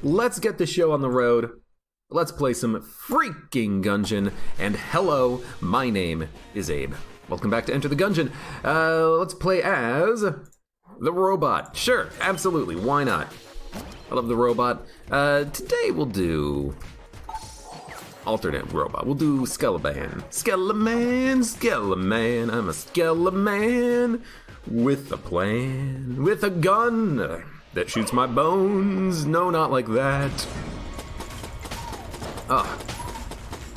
let's get the show on the road. Let's play some freaking Gungeon. And hello, my name is Abe. Welcome back to Enter the Gungeon. Let's play as the robot. Sure, absolutely, why not? I love the robot. Today we'll do alternate robot. We'll do Skeleman. Skeleman. I'm a Skeleman with a plan, with a gun that shoots my bones. No, not like that.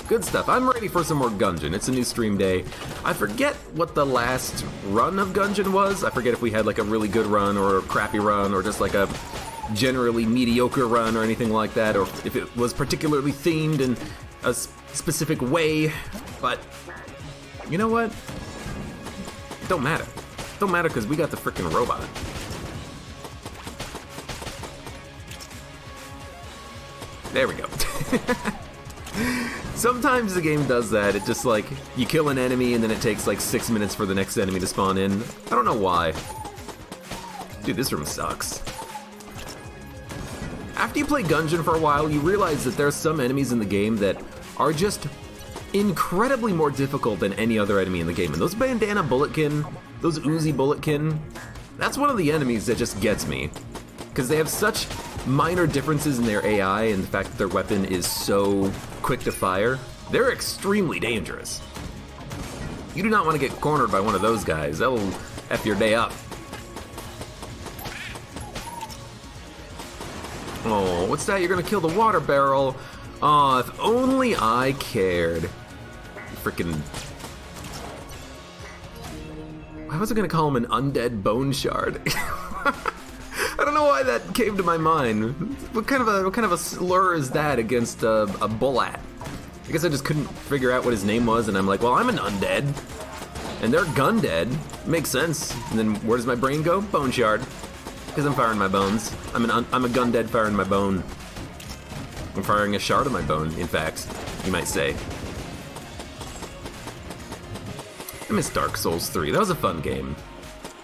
Good stuff. I'm ready for some more Gungeon. It's a new stream day. I forget what the last run of Gungeon was. I forget if we had like a really good run or a crappy run or just like a generally mediocre run or anything like that, or if it was particularly themed in a specific way. But you know what? It don't matter. It don't matter because we got the freaking robot. There we go. Sometimes the game does that. It just like, you kill an enemy and then it takes like 6 minutes for the next enemy to spawn in. I don't know why. Dude, this room sucks. After you play Gungeon for a while, you realize that there are some enemies in the game that are just incredibly more difficult than any other enemy in the game. And those bandana bulletkin, those Uzi bulletkin, that's one of the enemies that just gets me. Because they have such minor differences in their AI and the fact that their weapon is so quick to fire. They're extremely dangerous. You do not want to get cornered by one of those guys. That'll F your day up. Oh, what's that? You're gonna kill the water barrel. Aw, if only I cared. Freaking... I wasn't gonna call him an undead bone shard. I don't know why that came to my mind. What kind of a slur is that against a bullat? I guess I just couldn't figure out what his name was, and I'm like, well, I'm an undead, and they're gun dead. Makes sense. And then where does my brain go? Bone shard, because I'm firing my bones. I'm a gun dead firing my bone. I'm firing a shard of my bone, in fact, you might say. I miss Dark Souls 3. That was a fun game.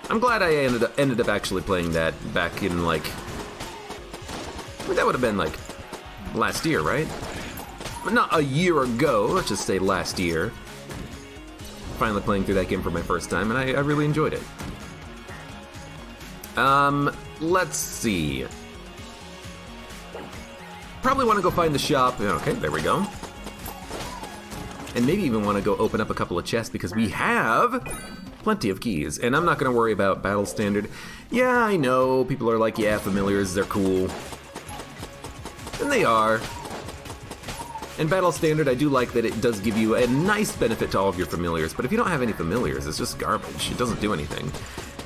I'm glad I ended up actually playing that back in like, I mean, that would have been like last year, right? But not a year ago, let's just say last year. Finally playing through that game for my first time, and I really enjoyed it. Let's see. Probably want to go find the shop. Okay, there we go. And maybe even want to go open up a couple of chests because we have plenty of keys, and I'm not going to worry about battle standard. Yeah, I know, people are like, yeah, familiars, they're cool. And they are. In battle standard, I do like that it does give you a nice benefit to all of your familiars, but if you don't have any familiars, it's just garbage. It doesn't do anything.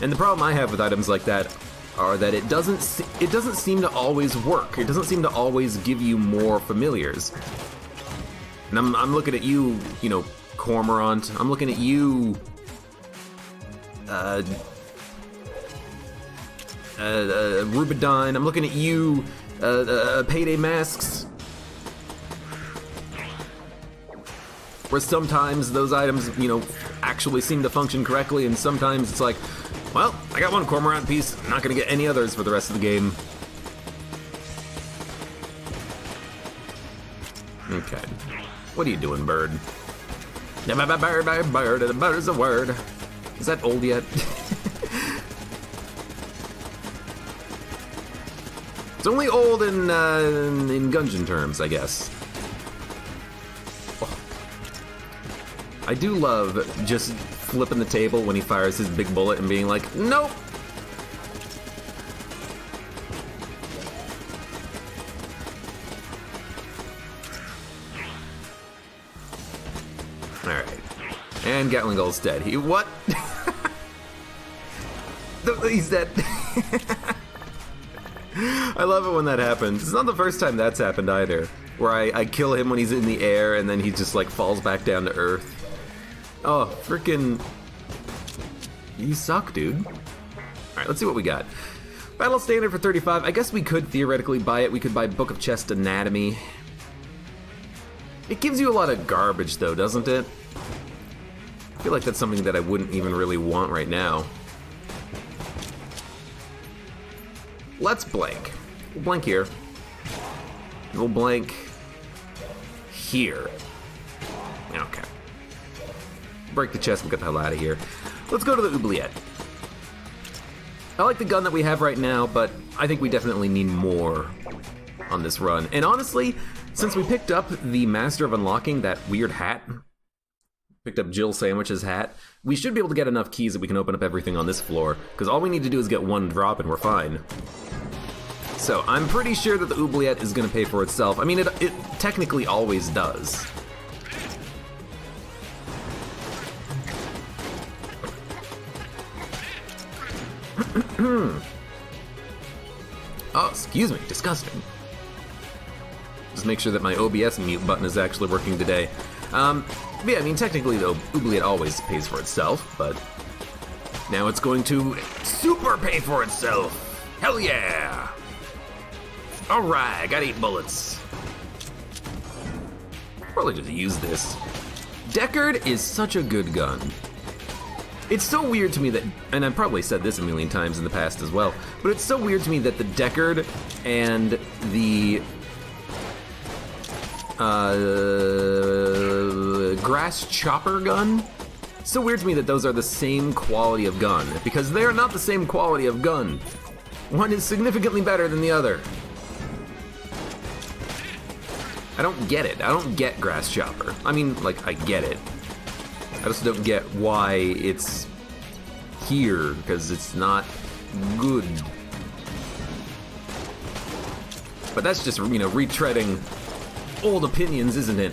And the problem I have with items like that are that it doesn't seem to always work. It doesn't seem to always give you more familiars. And I'm looking at you, you know, Cormorant. I'm looking at you, Rubidine. I'm looking at you, Payday Masks. Where sometimes those items, you know, actually seem to function correctly, and sometimes it's like, well, I got one Cormorant piece, I'm not gonna get any others for the rest of the game. Okay. What are you doing, bird? Bird, the bird is a word. Is that old yet? It's only old in Gungeon terms, I guess. Oh. I do love just flipping the table when he fires his big bullet and being like, nope. Alright. And Gatling Gull's dead. He what? He's dead. I love it when that happens. It's not the first time that's happened either. Where I kill him when he's in the air and then he just like falls back down to earth. Oh, freaking... You suck, dude. Alright, let's see what we got. Battle standard for 35. I guess we could theoretically buy it. We could buy Book of Chest Anatomy. It gives you a lot of garbage though, doesn't it? I feel like that's something that I wouldn't even really want right now. Let's blank. We'll blank here. We'll blank here. Okay. Break the chest and get the hell out of here. Let's go to the oubliette. I like the gun that we have right now, but I think we definitely need more on this run. And honestly, since we picked up the Master of Unlocking, that weird hat, picked up Jill Sandwich's hat, we should be able to get enough keys that we can open up everything on this floor, because all we need to do is get one drop and we're fine. So I'm pretty sure that the oubliette is going to pay for itself. I mean, it technically always does. Oh, excuse me, disgusting. Just make sure that my OBS mute button is actually working today. Yeah, I mean, technically the oubliette always pays for itself, but now it's going to super pay for itself. Hell yeah! Alright, got 8 bullets. Probably just use this. Deckard is such a good gun. It's so weird to me that, and I've probably said this a million times in the past as well, but it's so weird to me that the Deckard and the grass chopper gun, so weird to me that those are the same quality of gun, because they are not the same quality of gun. One is significantly better than the other. I don't get it. I don't get grass chopper. I mean, like, I get it. I just don't get why it's here, because it's not good. But that's just, you know, retreading old opinions, isn't it?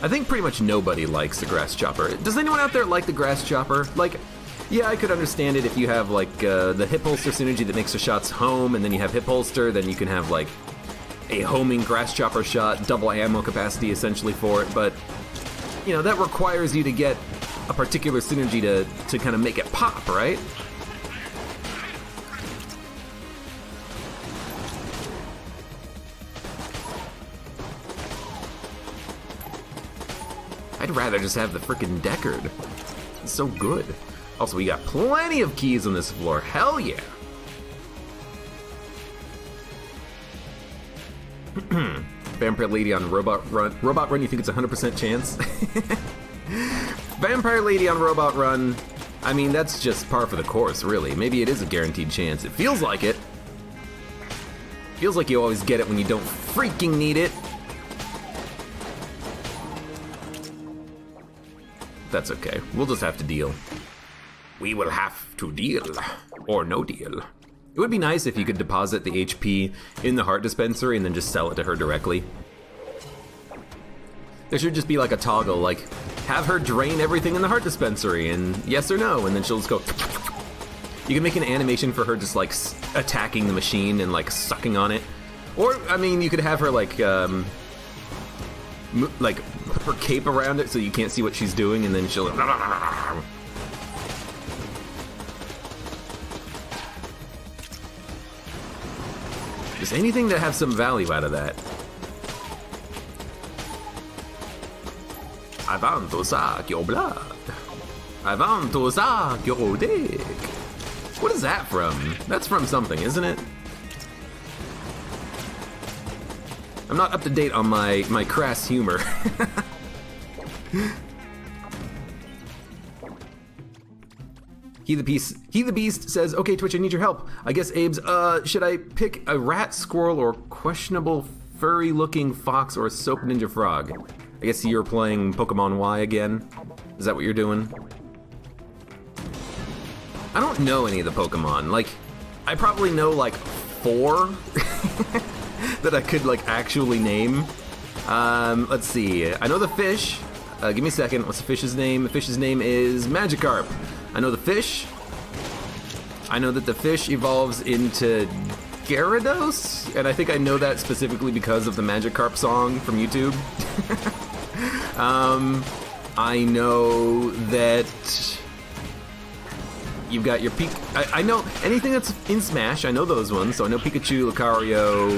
I think pretty much nobody likes the grass chopper. Does anyone out there like the grass chopper? Like, yeah, I could understand it if you have, like, the hip holster synergy that makes the shots home, and then you have hip holster, then you can have, like, a homing grass chopper shot, double ammo capacity essentially for it, but you know, that requires you to get a particular synergy to kind of make it pop, right? I'd rather just have the frickin' Deckard. It's so good. Also, we got plenty of keys on this floor. Hell yeah! Vampire Lady on Robot Run. Robot Run, you think it's a 100% chance? Vampire Lady on Robot Run, I mean, that's just par for the course, really. Maybe it is a guaranteed chance. It feels like it. Feels like you always get it when you don't freaking need it. That's okay. We'll just have to deal. We will have to deal. Or no deal. It would be nice if you could deposit the HP in the heart dispensary and then just sell it to her directly. There should just be like a toggle, like, have her drain everything in the heart dispensary, and yes or no, and then she'll just go. You can make an animation for her just like attacking the machine and like sucking on it. Or, I mean, you could have her like put her cape around it so you can't see what she's doing, and then she'll. Just anything to have some value out of that. I want to suck your blood. I want to suck your dick. What is that from? That's from something, isn't it? I'm not up to date on my crass humor. He the Beast says, okay, Twitch, I need your help. I guess, Abe's, should I pick a rat, squirrel, or questionable furry-looking fox, or a soap ninja frog? I guess you're playing Pokemon Y again? Is that what you're doing? I don't know any of the Pokemon. Like, I probably know, like, 4 that I could, like, actually name. Let's see. I know the fish. Give me a second. What's the fish's name? The fish's name is Magikarp. I know the fish. I know that the fish evolves into Gyarados, and I think I know that specifically because of the Magikarp song from YouTube. I know that you've got your I know anything that's in Smash. I know those ones. So I know Pikachu, Lucario,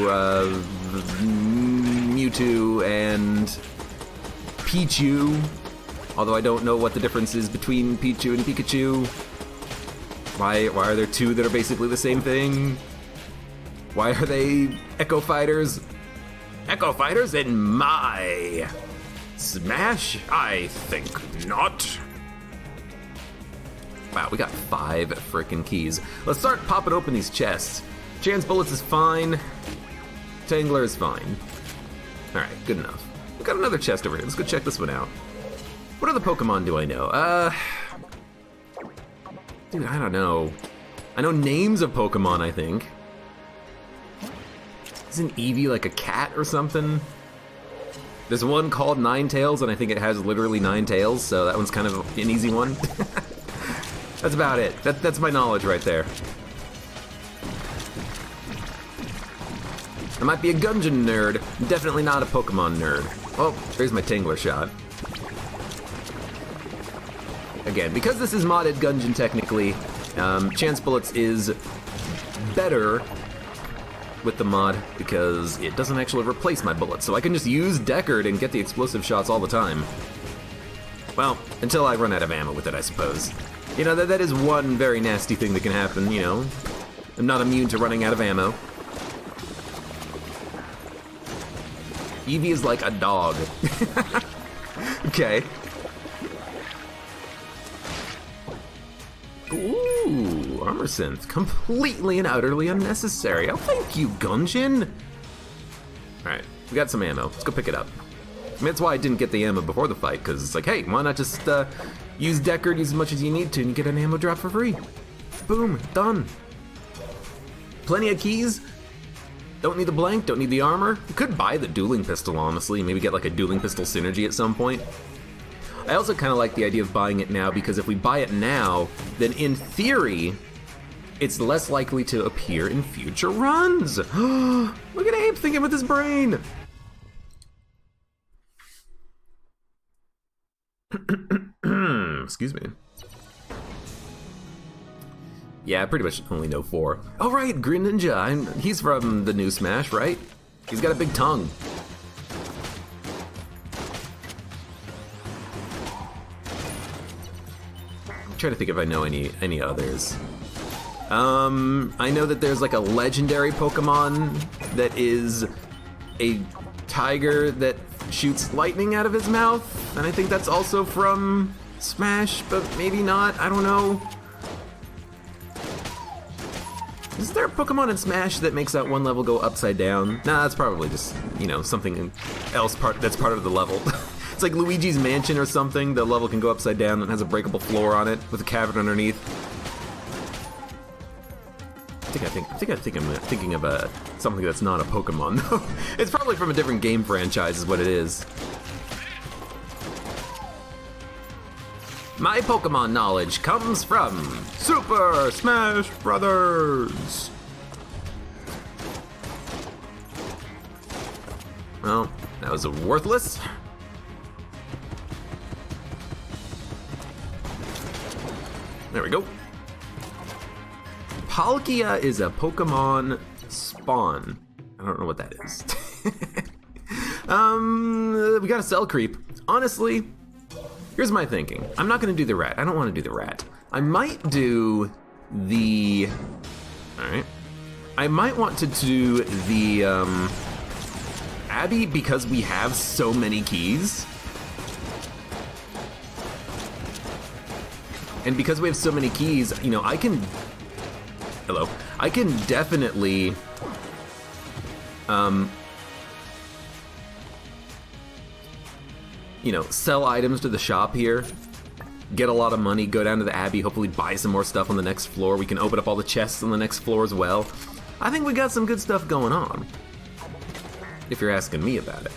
Mewtwo, and Pichu. Although I don't know what the difference is between Pichu and Pikachu. Why are there 2 that are basically the same thing? Why are they Echo Fighters? Echo Fighters in my Smash? I think not. Wow, we got 5 frickin' keys. Let's start popping open these chests. Chance Bullets is fine. Tangler is fine. Alright, good enough. We got another chest over here. Let's go check this one out. What other Pokemon do I know? Dude, I don't know. I know names of Pokemon, I think. Isn't Eevee like a cat or something? There's one called Ninetales, and I think it has literally 9 tails, so that one's kind of an easy one. That's about it. That's my knowledge right there. I might be a Gungeon nerd, definitely not a Pokemon nerd. Oh, there's my Tangler shot. Again, because this is modded Gungeon technically, Chance Bullets is better with the mod because it doesn't actually replace my bullets, so I can just use Deckard and get the explosive shots all the time. Well, until I run out of ammo with it, I suppose. You know, that is one very nasty thing that can happen, you know. I'm not immune to running out of ammo. Eevee is like a dog. Okay. Ooh, armor synth. Completely and utterly unnecessary. Oh, thank you, Gungeon. Alright, we got some ammo. Let's go pick it up. I mean, that's why I didn't get the ammo before the fight, because it's like, hey, why not just use Deckard, use as much as you need to, and you get an ammo drop for free. Boom, done. Plenty of keys. Don't need the blank, don't need the armor. You could buy the dueling pistol, honestly. Maybe get like a dueling pistol synergy at some point. I also kind of like the idea of buying it now, because if we buy it now, then in theory, it's less likely to appear in future runs. Look at Abe thinking with his brain. Excuse me. Yeah, I pretty much only know 4. Oh right, Green Ninja. He's from the new Smash, right? He's got a big tongue. I'm trying to think if I know any others. I know that there's like a legendary Pokemon that is a tiger that shoots lightning out of his mouth, and I think that's also from Smash, but maybe not, I don't know. Is there a Pokemon in Smash that makes that one level go upside down? Nah, that's probably just, you know, something else that's part of the level. It's like Luigi's Mansion or something. The level can go upside down and has a breakable floor on it with a cavern underneath. I think I'm thinking of something that's not a Pokemon. It's probably from a different game franchise is what it is. My Pokemon knowledge comes from Super Smash Brothers. Well, that was worthless. There we go. Palkia is a Pokemon spawn. I don't know what that is. We got a cell creep. Honestly, here's my thinking. I'm not gonna do the rat. I don't wanna do the rat. I might do the... Alright. I might want to do the, Abby, because we have so many keys. And because we have so many keys, you know, I can... Hello. I can definitely... you know, sell items to the shop here, get a lot of money, go down to the Abbey, hopefully buy some more stuff on the next floor. We can open up all the chests on the next floor as well. I think we got some good stuff going on, if you're asking me about it.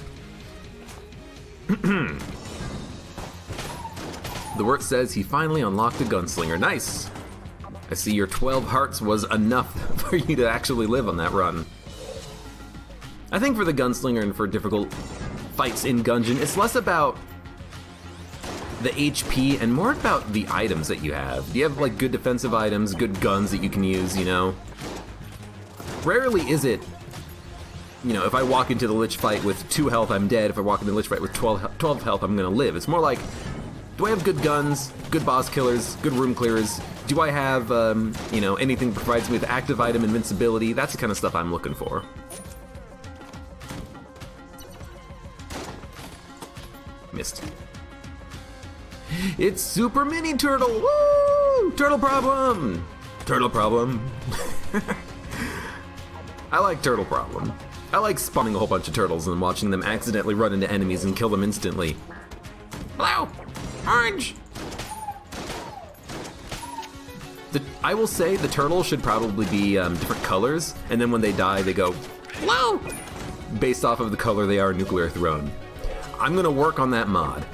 The word says he finally unlocked a gunslinger. Nice! I see your 12 hearts was enough for you to actually live on that run. I think for the gunslinger and for difficult fights in Gungeon, it's less about the HP and more about the items that you have. Do you have like good defensive items, good guns that you can use, you know? Rarely is it, you know, if I walk into the Lich fight with 2 health, I'm dead. If I walk into the Lich fight with 12 health, I'm gonna live. It's more like, do I have good guns, good boss killers, good room clearers? Do I have, you know, anything that provides me with active item invincibility? That's the kind of stuff I'm looking for. Missed. It's Super Mini Turtle! Woo! Turtle problem! Turtle problem. I like Turtle problem. I like spawning a whole bunch of turtles and watching them accidentally run into enemies and kill them instantly. Hello! Orange! I will say the turtle should probably be different colors, and then when they die, they go, hello! Based off of the color they are nuclear thrown. I'm gonna work on that mod.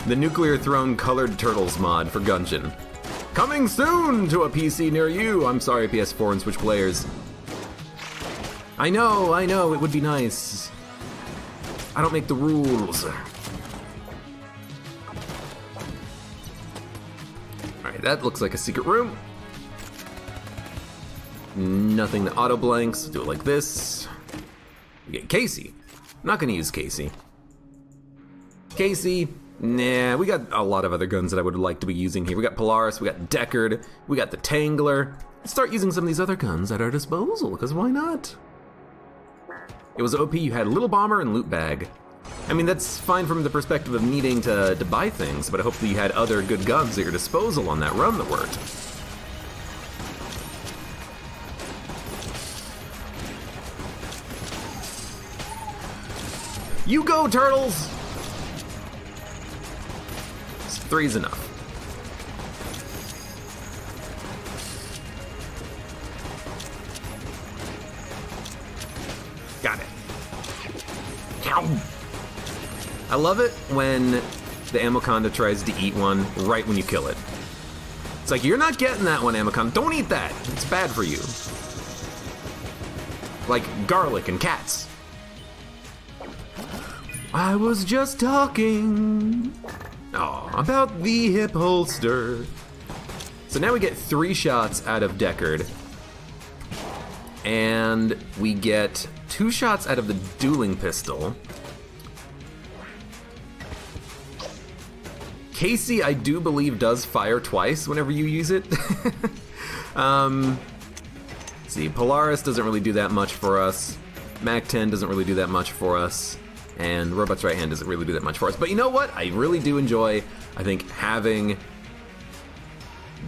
The Nuclear Throne Colored Turtles mod for Gungeon. Coming soon to a PC near you! I'm sorry, PS4 and Switch players. I know, it would be nice. I don't make the rules. Alright, that looks like a secret room. Nothing that auto blanks. Do it like this. We get Casey. I'm not gonna use Casey. Casey, nah, we got a lot of other guns that I would like to be using here. We got Polaris, we got Deckard, we got the Tangler. Let's start using some of these other guns at our disposal, because why not? It was OP, you had Little Bomber and Loot Bag. I mean, that's fine from the perspective of needing to buy things, but I hope that you had other good guns at your disposal on that run that worked. You go, turtles! 3's enough. Got it. Ow. I love it when the Amoconda tries to eat one right when you kill it. It's like, you're not getting that one, Amoconda. Don't eat that. It's bad for you. Like garlic and cats. I was just talking about the hip holster. So now we get 3 shots out of Deckard. And we get 2 shots out of the dueling pistol. Casey, I do believe, does fire twice whenever you use it. See, Polaris doesn't really do that much for us. Mac-10 doesn't really do that much for us. And Robot's Right Hand doesn't really do that much for us. But you know what? I really do enjoy, I think, having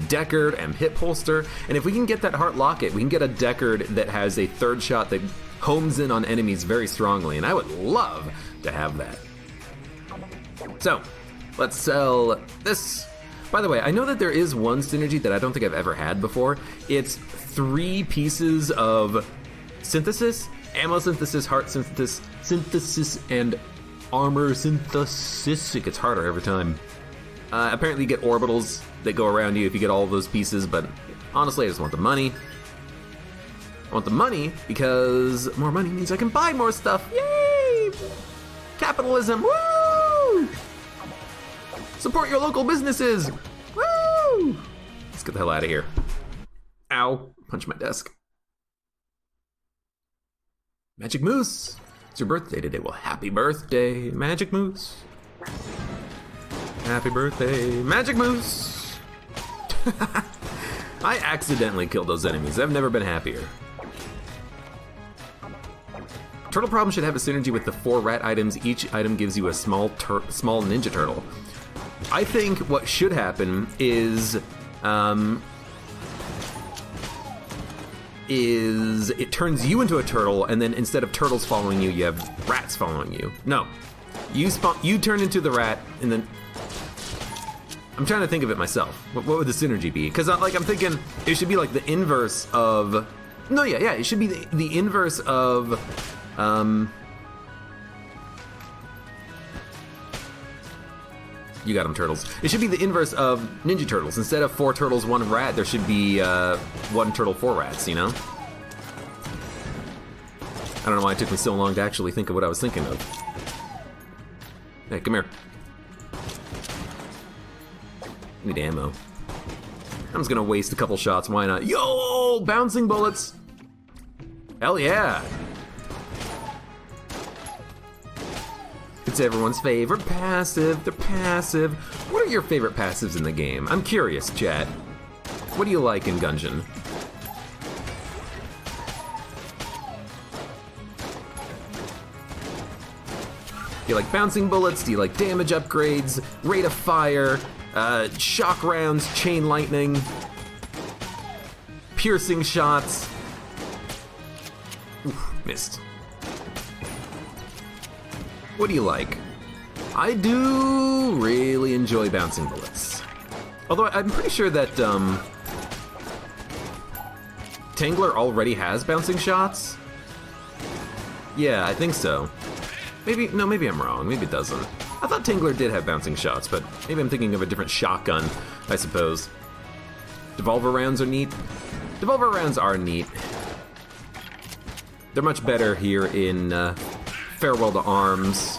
Deckard and hip holster. And if we can get that Heart Locket, we can get a Deckard that has a 3rd shot that homes in on enemies very strongly. And I would love to have that. So, let's sell this. By the way, I know that there is one synergy that I don't think I've ever had before. It's 3 pieces of synthesis. Ammo synthesis, heart synthesis, and armor synthesis. It gets harder every time. Apparently you get orbitals that go around you if you get all of those pieces, but honestly I just want the money. I want the money because more money means I can buy more stuff. Yay! Capitalism, woo! Support your local businesses, woo! Let's get the hell out of here. Ow, punch my desk. Magic Moose, it's your birthday today. Well, happy birthday, Magic Moose. Happy birthday, Magic Moose. I accidentally killed those enemies. I've never been happier. Turtle Problem should have a synergy with the 4 rat items. Each item gives you a small Ninja Turtle. I think what should happen is it turns you into a turtle, and then instead of turtles following you, you have rats following you. No, you turn into the rat, and then I'm trying to think of it myself. What would the synergy be? Because I'm thinking it should be like the inverse of. No, yeah, it should be the inverse of. You got them, turtles. It should be the inverse of Ninja Turtles. Instead of 4 turtles, 1 rat, there should be 1 turtle, 4 rats, you know? I don't know why it took me so long to actually think of what I was thinking of. Hey, come here. I need ammo. I'm just gonna waste a couple shots, why not? Yo, bouncing bullets! Hell yeah! It's everyone's favorite passive, they're passive. What are your favorite passives in the game? I'm curious, chat. What do you like in Gungeon? Do you like bouncing bullets? Do you like damage upgrades? Rate of fire? Shock rounds? Chain lightning? Piercing shots? Oof, missed. What do you like? I do really enjoy bouncing bullets. Although I'm pretty sure that Tangler already has bouncing shots. Yeah, I think so. Maybe I'm wrong. Maybe it doesn't. I thought Tangler did have bouncing shots, but maybe I'm thinking of a different shotgun, I suppose. Devolver rounds are neat. Devolver rounds are neat. They're much better here in Farewell to Arms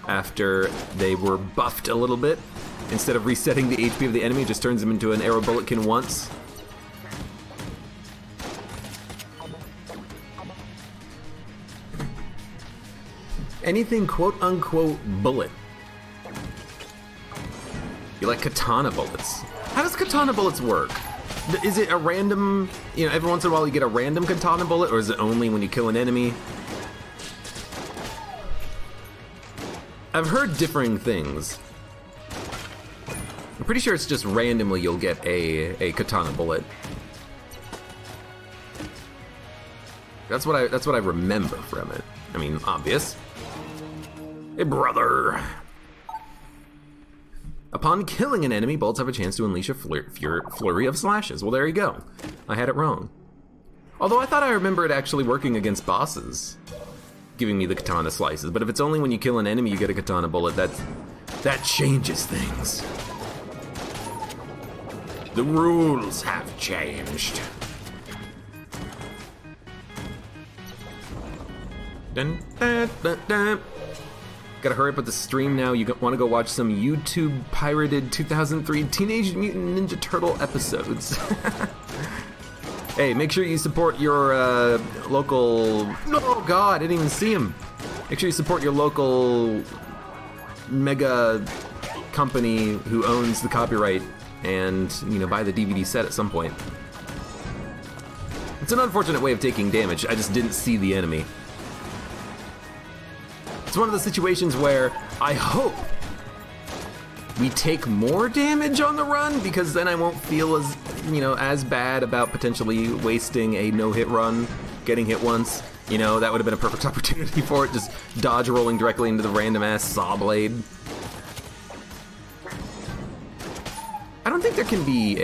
after they were buffed a little bit. Instead of resetting the HP of the enemy, it just turns them into an arrow bulletkin once. Anything quote-unquote bullet. You like katana bullets. How does katana bullets work? Is it a random, every once in a while you get a random katana bullet, or is it only when you kill an enemy? I've heard differing things. I'm pretty sure it's just randomly you'll get a katana bullet. That's what I remember from it. I mean, obvious. Hey, brother. Upon killing an enemy, bolts have a chance to unleash a flurry of slashes. Well, there you go. I had it wrong. Although I thought I remember it actually working against bosses, giving me the katana slices. But if it's only when you kill an enemy you get a katana bullet, that changes things. The rules have changed. Dun, dun, dun, dun. Gotta hurry up with the stream now. You want to go watch some YouTube pirated 2003 Teenage Mutant Ninja Turtle episodes. Hey, make sure you support your local... Oh god, I didn't even see him. Make sure you support your local mega company who owns the copyright and, buy the DVD set at some point. It's an unfortunate way of taking damage. I just didn't see the enemy. It's one of the situations where I hope we take more damage on the run, because then I won't feel as bad about potentially wasting a no-hit run, getting hit once. That would have been a perfect opportunity for it, just dodge rolling directly into the random-ass saw blade. I don't think there can be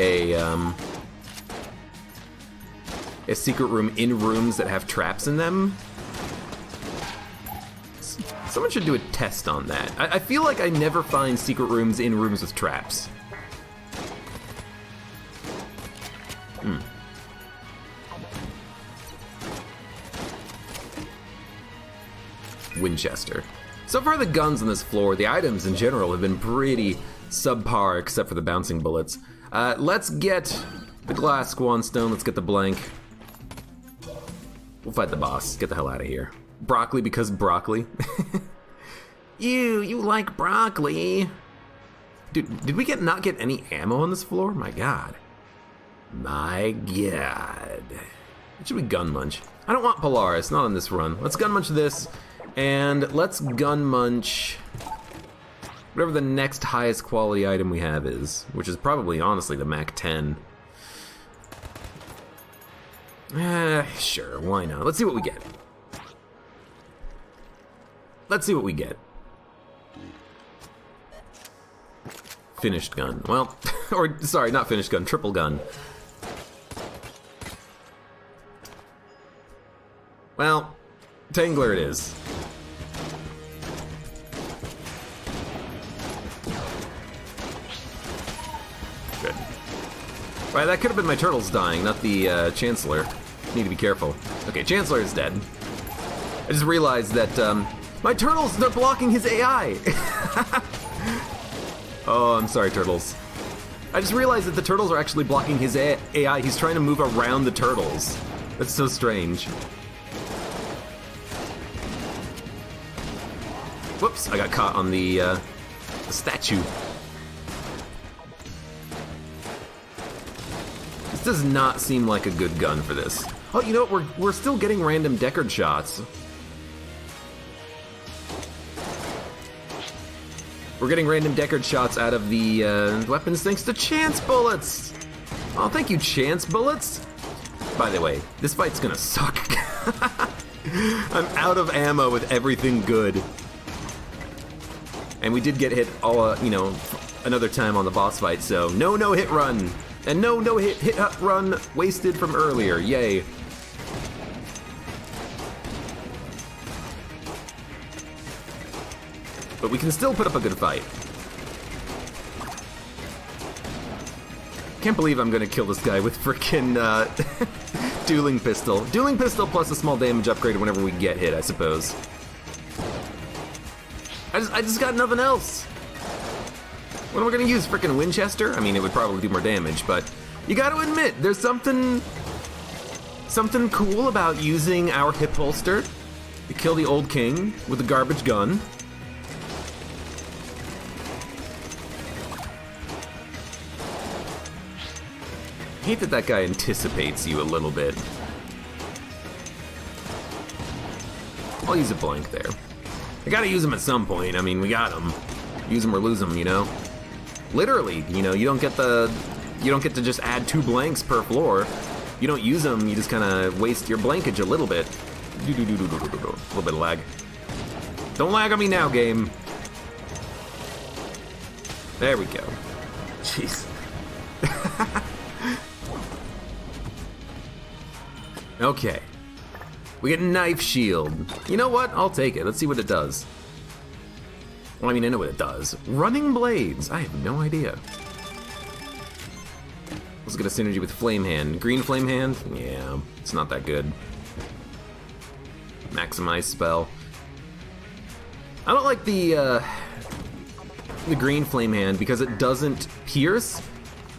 a secret room in rooms that have traps in them. Someone should do a test on that. I feel like I never find secret rooms in rooms with traps. Winchester. So far the guns on this floor, the items in general, have been pretty subpar except for the bouncing bullets. Let's get the glass swan stone, let's get the blank. We'll fight the boss, get the hell out of here. Broccoli because broccoli. You like broccoli. Dude, did we not get any ammo on this floor? My god. My god. What should we gun munch? I don't want Polaris, not on this run. Let's gun munch this, and let's gun munch whatever the next highest quality item we have is, which is probably, honestly, the Mac-10. Sure, why not? Let's see what we get. Let's see what we get. Finished gun. Well, or sorry, not finished gun, triple gun. Well, Tangler it is. Good. Right, that could have been my turtles dying, not the Chancellor. Need to be careful. Okay, Chancellor is dead. I just realized that my turtles, they're blocking his AI. Oh, I'm sorry, turtles. I just realized that the turtles are actually blocking his AI. He's trying to move around the turtles. That's so strange. Whoops, I got caught on the statue. does not seem like a good gun for this. Oh, you know what? We're still getting random Deckard shots. We're getting random Deckard shots out of the weapons thanks to chance bullets. Oh, thank you, chance bullets. By the way, this fight's gonna suck. I'm out of ammo with everything good. And we did get hit all, you know, another time on the boss fight, so no hit run. And no hit run wasted from earlier, yay. But we can still put up a good fight. Can't believe I'm gonna kill this guy with frickin' dueling pistol. Dueling pistol plus a small damage upgrade whenever we get hit, I suppose. I just got nothing else. What am I gonna use? Frickin' Winchester? I mean, it would probably do more damage, but you gotta admit, there's something cool about using our hip holster to kill the old king with a garbage gun. I hate that guy anticipates you a little bit. I'll use a blank there. I gotta use him at some point. I mean, we got him. Use him or lose him, you know? Literally, you know, you don't get to just add 2 blanks per floor. You don't use them, you just kind of waste your blankage a little bit. A little bit of lag. Don't lag on me now, game. There we go. Jeez. Okay. We get knife shield. You know what? I'll take it. Let's see what it does. Well, I mean, I know what it does. Running blades. I have no idea. Let's get a synergy with Flame Hand. Green Flame Hand? Yeah, it's not that good. Maximize spell. I don't like the Green Flame Hand because it doesn't pierce,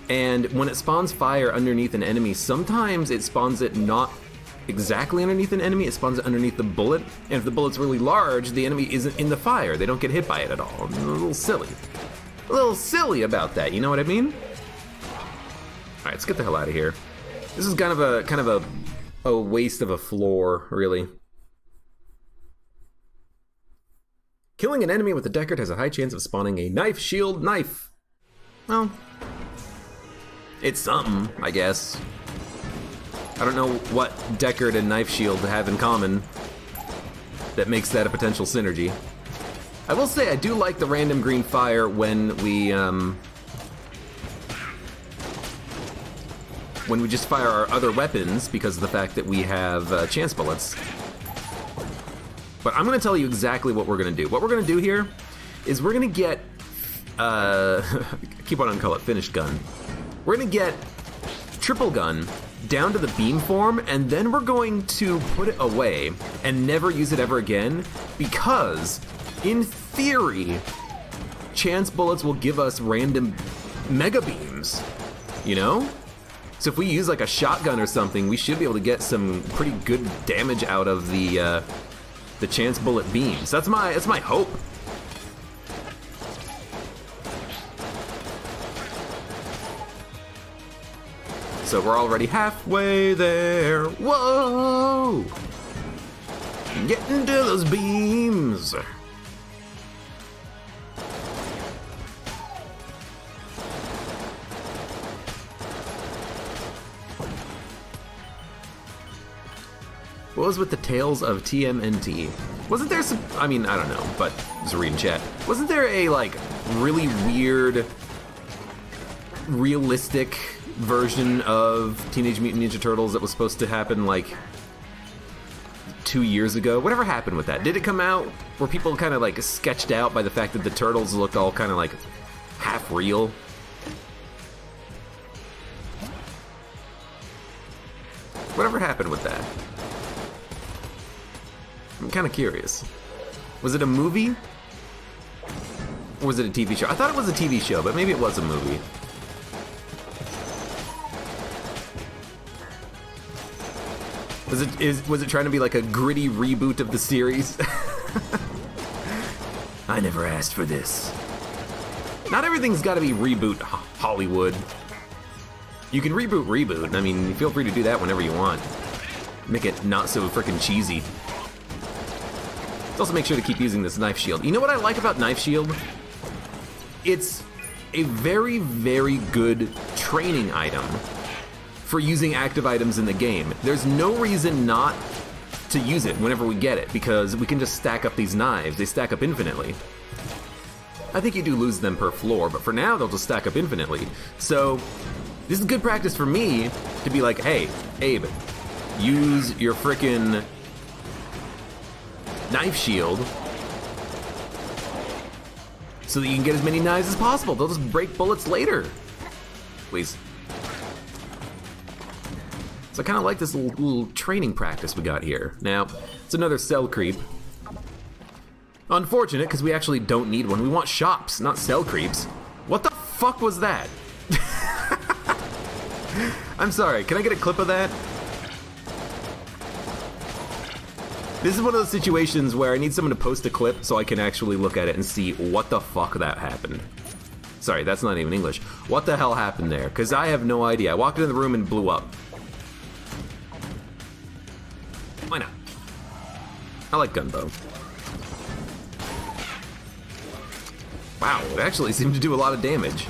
and when it spawns fire underneath an enemy, sometimes it spawns it not exactly underneath an enemy, it spawns it underneath the bullet, and if the bullet's really large, the enemy isn't in the fire. They don't get hit by it at all. It's a little silly. A little silly about that, you know what I mean? Alright, let's get the hell out of here. This is kind of a waste of a floor, really. Killing an enemy with a Deckard has a high chance of spawning a knife shield knife. Well, it's something, I guess. I don't know what Deckard and Knife Shield have in common that makes that a potential synergy. I will say I do like the random green fire when we just fire our other weapons because of the fact that we have chance bullets. But I'm gonna tell you exactly what we're gonna do. What we're gonna do here is we're gonna get I keep on calling it finished gun. We're gonna get triple gun down to the beam form, and then we're going to put it away and never use it ever again, because in theory chance bullets will give us random mega beams, you know? So if we use like a shotgun or something, we should be able to get some pretty good damage out of the chance bullet beams. That's my hope. So we're already halfway there. Whoa! Get into those beams. What was with the tales of TMNT? Wasn't there some, I mean, I don't know, but just reading chat. Wasn't there a like really weird, realistic version of Teenage Mutant Ninja Turtles that was supposed to happen like 2 years ago? Whatever happened with that? Did it come out where people kind of like sketched out by the fact that the turtles looked all kind of like half real? Whatever happened with that? I'm kind of curious. Was it a movie? Or was it a TV show? I thought it was a TV show, but maybe it was a movie. Was it trying to be like a gritty reboot of the series? I never asked for this. Not everything's got to be reboot Hollywood. You can reboot. I mean, feel free to do that whenever you want. Make it not so freaking cheesy. Let's also make sure to keep using this knife shield. You know what I like about knife shield? It's a very, very good training item for using active items in the game. There's no reason not to use it whenever we get it, because we can just stack up these knives. They stack up infinitely. I think you do lose them per floor, but for now they'll just stack up infinitely. So this is good practice for me to be like, hey, Abe, use your frickin' knife shield so that you can get as many knives as possible. They'll just break bullets later. Please. So I kind of like this little training practice we got here. Now, it's another cell creep. Unfortunate, because we actually don't need one. We want shops, not cell creeps. What the fuck was that? I'm sorry, can I get a clip of that? This is one of those situations where I need someone to post a clip so I can actually look at it and see what the fuck that happened. Sorry, that's not even English. What the hell happened there? Because I have no idea. I walked into the room and blew up. Why not? I like gunbow. Wow, it actually seemed to do a lot of damage.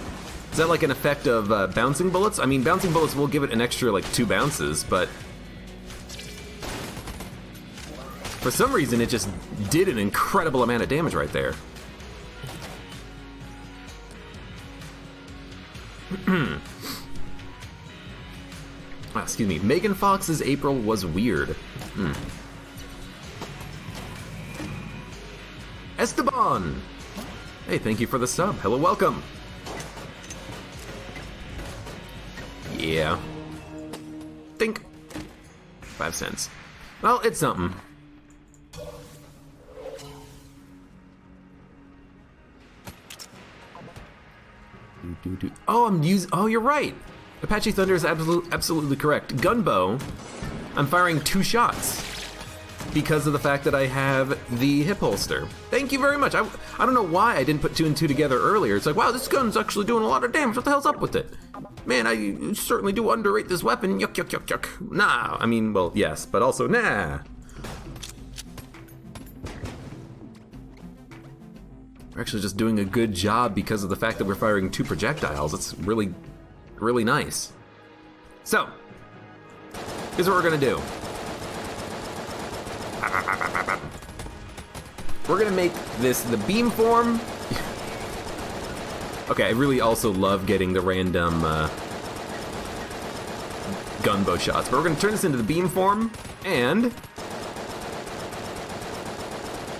Is that like an effect of bouncing bullets? I mean, bouncing bullets will give it an extra like 2 bounces, but for some reason it just did an incredible amount of damage right there. Excuse me. Megan Fox's April was weird. Esteban! Hey, thank you for the sub. Hello, welcome. Yeah. Think. 5 cents. Well, it's something. Oh, you're right. Apache Thunder is absolutely correct. Gunbow, I'm firing 2 shots because of the fact that I have the hip holster. Thank you very much. I don't know why I didn't put 2 and 2 together earlier. It's like, wow, this gun's actually doing a lot of damage. What the hell's up with it? Man, I certainly do underrate this weapon. Yuck, yuck, yuck, yuck. Nah, I mean, well, yes, but also nah. We're actually just doing a good job because of the fact that we're firing 2 projectiles. It's really, really nice. So, here's what we're gonna do. We're gonna make this the beam form. Okay, I really also love getting the random gunbow shots, but we're gonna turn this into the beam form, and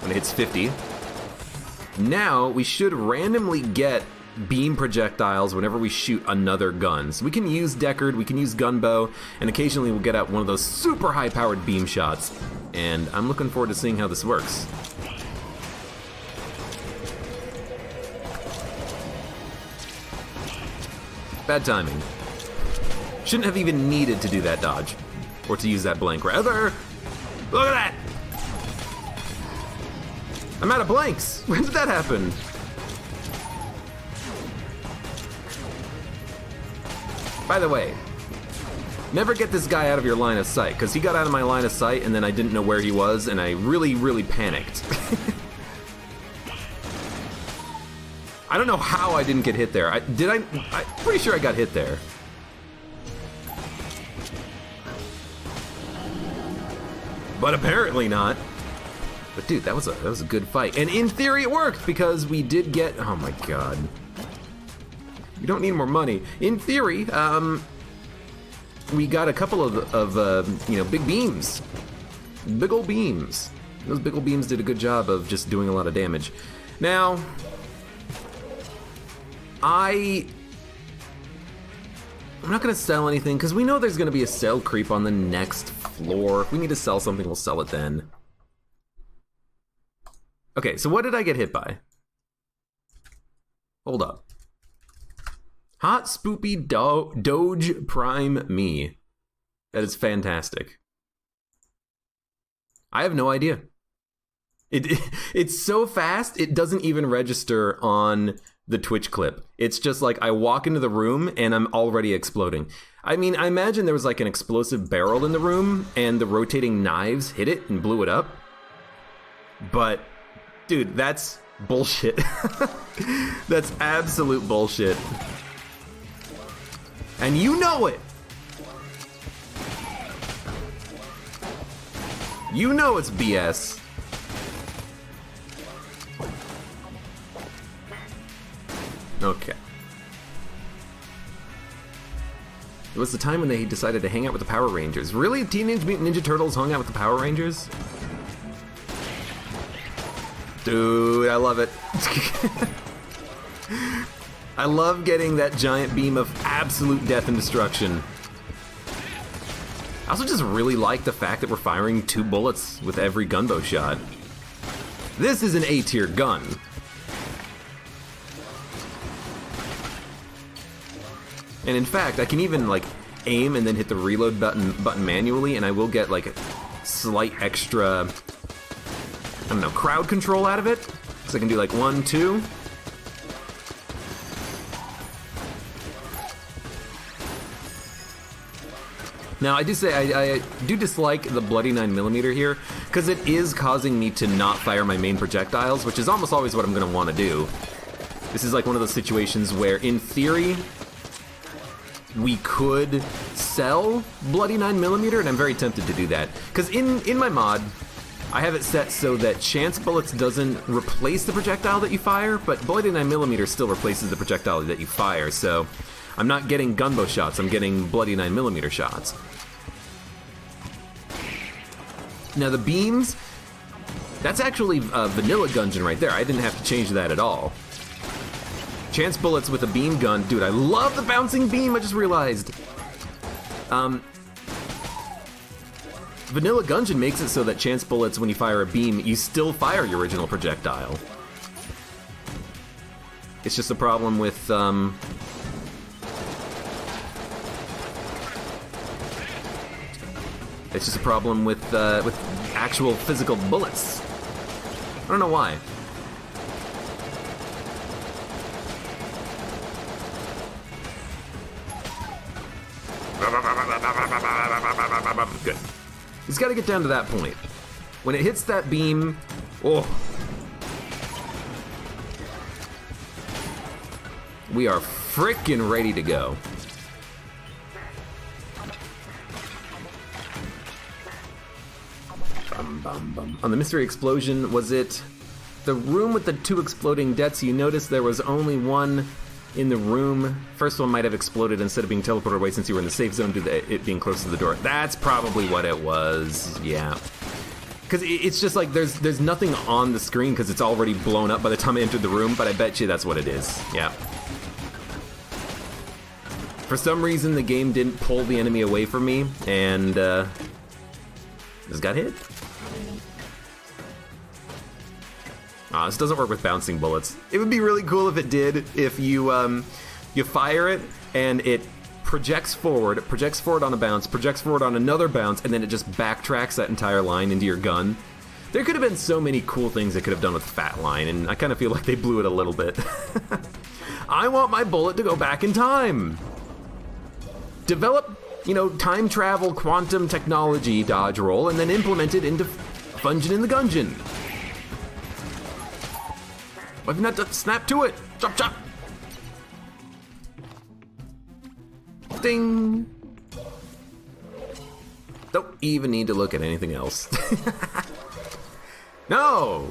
when it hits 50, now we should randomly get beam projectiles whenever we shoot another gun. So we can use Deckard, we can use gunbow, and occasionally we'll get out one of those super high-powered beam shots. And I'm looking forward to seeing how this works. Bad timing. Shouldn't have even needed to do that dodge. Or to use that blank, rather. Look at that! I'm out of blanks! When did that happen? By the way, never get this guy out of your line of sight, because he got out of my line of sight and then I didn't know where he was and I really, really panicked. I don't know how I didn't get hit there. I'm pretty sure I got hit there. But apparently not. But dude, that was a good fight. And in theory it worked, because we did get, oh my god. We don't need more money. In theory, we got a couple of big beams. Big ol' beams. Those big ol' beams did a good job of just doing a lot of damage. Now, I'm not gonna sell anything, because we know there's gonna be a sell creep on the next floor. If we need to sell something, we'll sell it then. Okay, so what did I get hit by? Hold up. Hot Spoopy Doge Prime Me. That is fantastic. I have no idea. It's so fast, it doesn't even register on the Twitch clip. It's just like I walk into the room and I'm already exploding. I mean, I imagine there was like an explosive barrel in the room and the rotating knives hit it and blew it up. But, dude, that's bullshit. That's absolute bullshit. And you know it! You know it's BS. Okay. It was the time when they decided to hang out with the Power Rangers. Really? Teenage Mutant Ninja Turtles hung out with the Power Rangers? Dude, I love it. I love getting that giant beam of absolute death and destruction. I also just really like the fact that we're firing 2 bullets with every gunbow shot. This is an A-tier gun. And in fact, I can even like aim and then hit the reload button manually, and I will get like a slight extra, I don't know, crowd control out of it. So I can do like 1, 2. Now, I do say I do dislike the bloody 9mm here, because it is causing me to not fire my main projectiles, which is almost always what I'm going to want to do. This is like one of those situations where, in theory, we could sell bloody 9mm, and I'm very tempted to do that. Because in my mod, I have it set so that chance bullets doesn't replace the projectile that you fire, but bloody 9mm still replaces the projectile that you fire, so I'm not getting gunbow shots, I'm getting bloody 9mm shots. Now the beams, that's actually vanilla Gungeon right there. I didn't have to change that at all. Chance bullets with a beam gun. Dude, I love the bouncing beam, I just realized. Vanilla Gungeon makes it so that chance bullets, when you fire a beam, you still fire your original projectile. It's just a problem with, it's just a problem with actual physical bullets. I don't know why. Good. It's got to get down to that point. When it hits that beam, oh. We are frickin' ready to go. Bum, bum, bum. On the mystery explosion, was it the room with the 2 exploding deaths? You noticed there was only one in the room. First one might have exploded instead of being teleported away since you were in the safe zone due to it being close to the door. That's probably what it was, yeah. Because it's just like there's nothing on the screen because it's already blown up by the time I entered the room, but I bet you that's what it is, yeah. For some reason, the game didn't pull the enemy away from me, and just got hit. This doesn't work with bouncing bullets. It would be really cool if it did, if you you fire it and it projects forward on a bounce, projects forward on another bounce, and then it just backtracks that entire line into your gun. There could have been so many cool things they could have done with Fat Line, and I kind of feel like they blew it a little bit. I want my bullet to go back in time. Develop, time travel quantum technology dodge roll, and then implement it into Fungin' in the Gungeon. Why have you not done? Snap to it! Chop chop! Ding! Don't even need to look at anything else. No!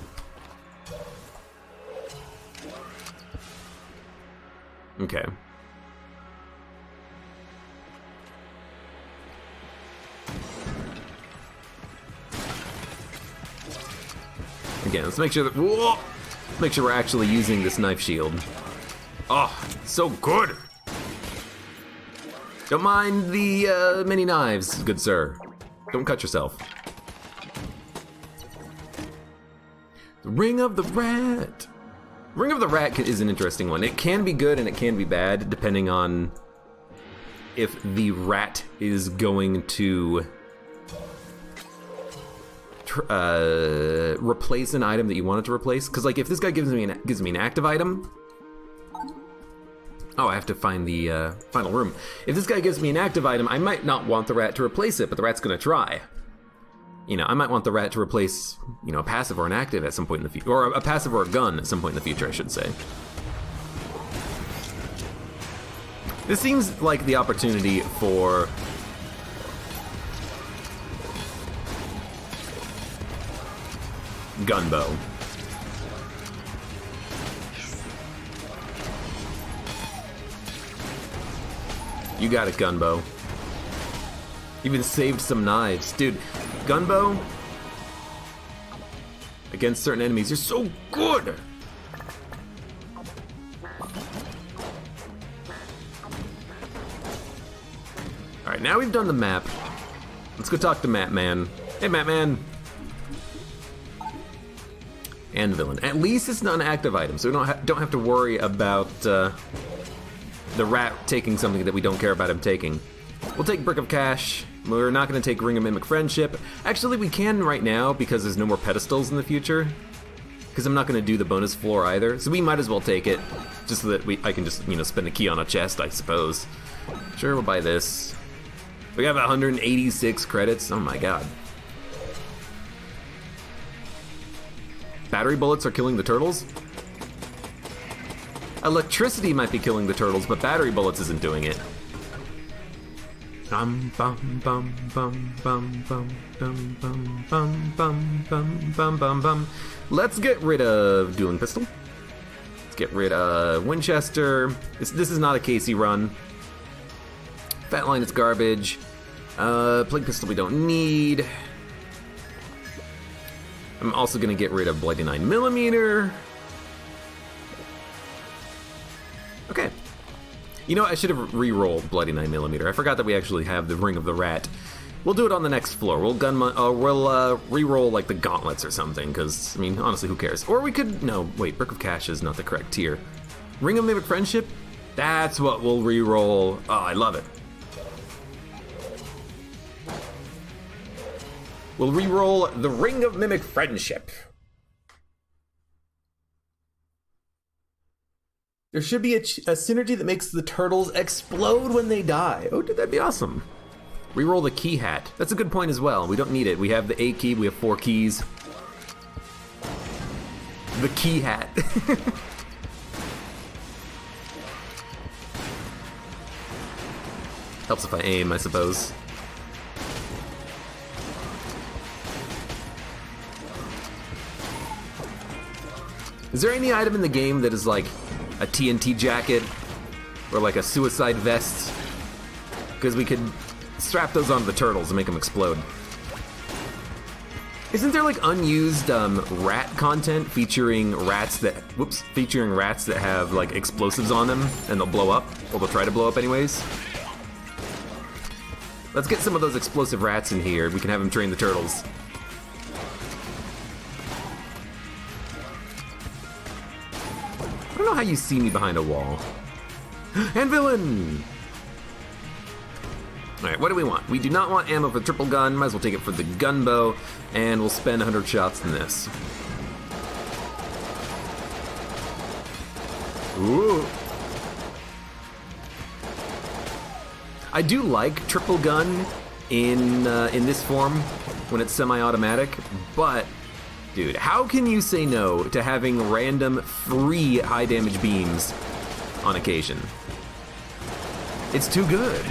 Okay. Again, let's make sure that... Whoa! Make sure we're actually using this knife shield. Oh, so good! Don't mind the many knives, good sir. Don't cut yourself. The Ring of the Rat. Ring of the Rat is an interesting one. It can be good and it can be bad, depending on if the rat is going to replace an item that you want it to replace. Because like if this guy gives me an active item, Oh, I have to find the final room. If this guy gives me an active item, I might not want the rat to replace it, but the rat's gonna try. You know, I might want the rat to replace, you know, a passive or an active at some point in the future. Or a passive or a gun at some point in the future, I should say. This seems like the opportunity for... Gunbow. You got it, Gunbow. Even saved some knives. Dude, Gunbow, against certain enemies, you're so good! Alright, now we've done the map. Let's go talk to Map Man. Hey, Map Man. And villain. At least it's not an active item, so we don't have to worry about the rat taking something that we don't care about him taking. We'll take Brick of Cash. We're not going to take Ring of Mimic Friendship. Actually, we can right now because there's no more pedestals in the future. Because I'm not going to do the bonus floor either, so we might as well take it, just so that I can just, you know, spend a key on a chest, I suppose. Sure, we'll buy this. We have 186 credits. Oh my god. Battery bullets are killing the turtles? Electricity might be killing the turtles, but battery bullets isn't doing it. Bum bum bum bum bum bum bum bum bum bum bum bum bum bum. Let's get rid of Dueling Pistol. Let's get rid of Winchester. This is not a Casey run. Fat Line is garbage. Plague Pistol we don't need. I'm also gonna get rid of Bloody 9mm. Okay. You know, I should have re-rolled Bloody 9mm. I forgot that we actually have the Ring of the Rat. We'll do it on the next floor. We'll re-roll like the gauntlets or something, because, I mean, honestly, who cares? Or we could, no, wait, Brick of Cash is not the correct tier. Ring of Mimic Friendship? That's what we'll re-roll. Oh, I love it. We'll re-roll the Ring of Mimic Friendship. There should be a synergy that makes the turtles explode when they die. Oh, dude, that'd be awesome. Reroll the key hat. That's a good point as well. We don't need it. We have the A key, we have 4 keys. The key hat. Helps if I aim, I suppose. Is there any item in the game that is like a TNT jacket or like a suicide vest? Because we could strap those onto the turtles and make them explode. Isn't there like unused rat content featuring rats that have like explosives on them and they'll blow up, or they'll try to blow up anyways? Let's get some of those explosive rats in here. We can have them train the turtles. I don't know how you see me behind a wall. And villain! Alright, what do we want? We do not want ammo for the triple gun, might as well take it for the gunbow, and we'll spend 100 shots in this. Ooh. I do like triple gun in this form when it's semi-automatic, but dude, how can you say no to having random free high damage beams on occasion? It's too good.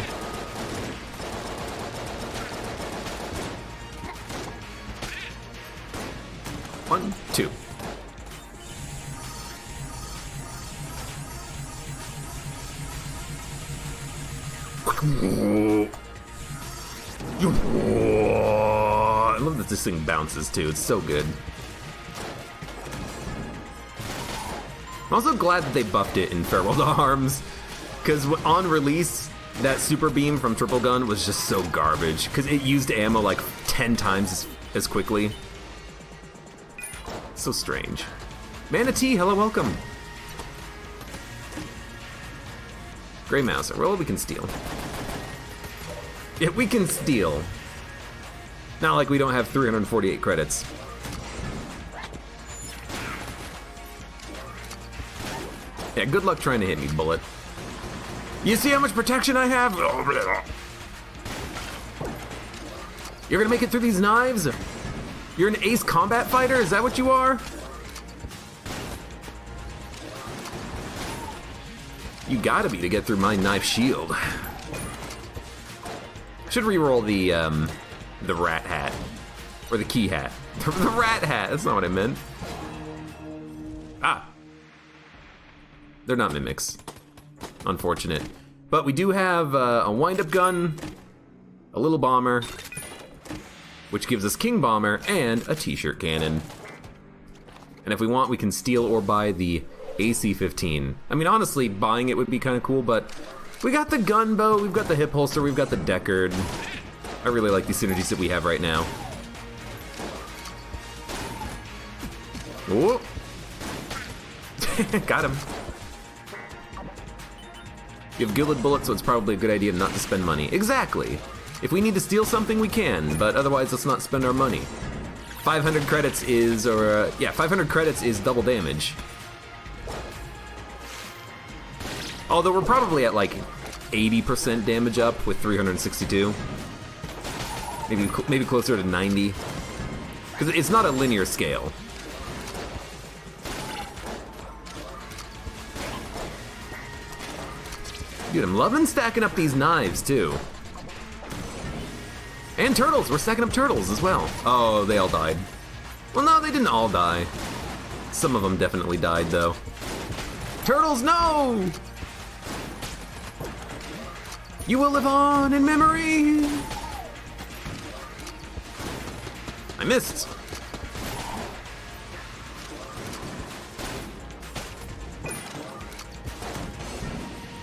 One, two. I love that this thing bounces too, it's so good. I'm also glad that they buffed it in Farewell to Arms, because on release, that super beam from Triple Gun was just so garbage, because it used ammo like 10 times as quickly. So strange. Manatee, hello, welcome. Grey Mouser, well, we can steal. Yeah, we can steal. Not like we don't have 348 credits. Yeah, good luck trying to hit me, bullet. You see how much protection I have? You're gonna make it through these knives? You're an ace combat fighter? Is that what you are? You gotta be to get through my knife shield. Should re-roll the rat hat. Or the key hat. The rat hat, that's not what I meant. Ah. They're not mimics. Unfortunate. But we do have a wind-up gun, a little bomber, which gives us King Bomber, and a t-shirt cannon. And if we want, we can steal or buy the AC-15. I mean, honestly, buying it would be kind of cool, but we got the gunboat, we've got the hip holster, we've got the Deckard. I really like the synergies that we have right now. Whoa. Got him. You have gilded bullets, so it's probably a good idea not to spend money. Exactly. If we need to steal something, we can, but otherwise let's not spend our money. 500 credits is, 500 credits is double damage. Although we're probably at like 80% damage up with 362. Maybe closer to 90. Because it's not a linear scale. Dude, I'm loving stacking up these knives too. And turtles, we're stacking up turtles as well. Oh, they all died. Well, no, they didn't all die. Some of them definitely died though. Turtles, no! You will live on in memory! I missed.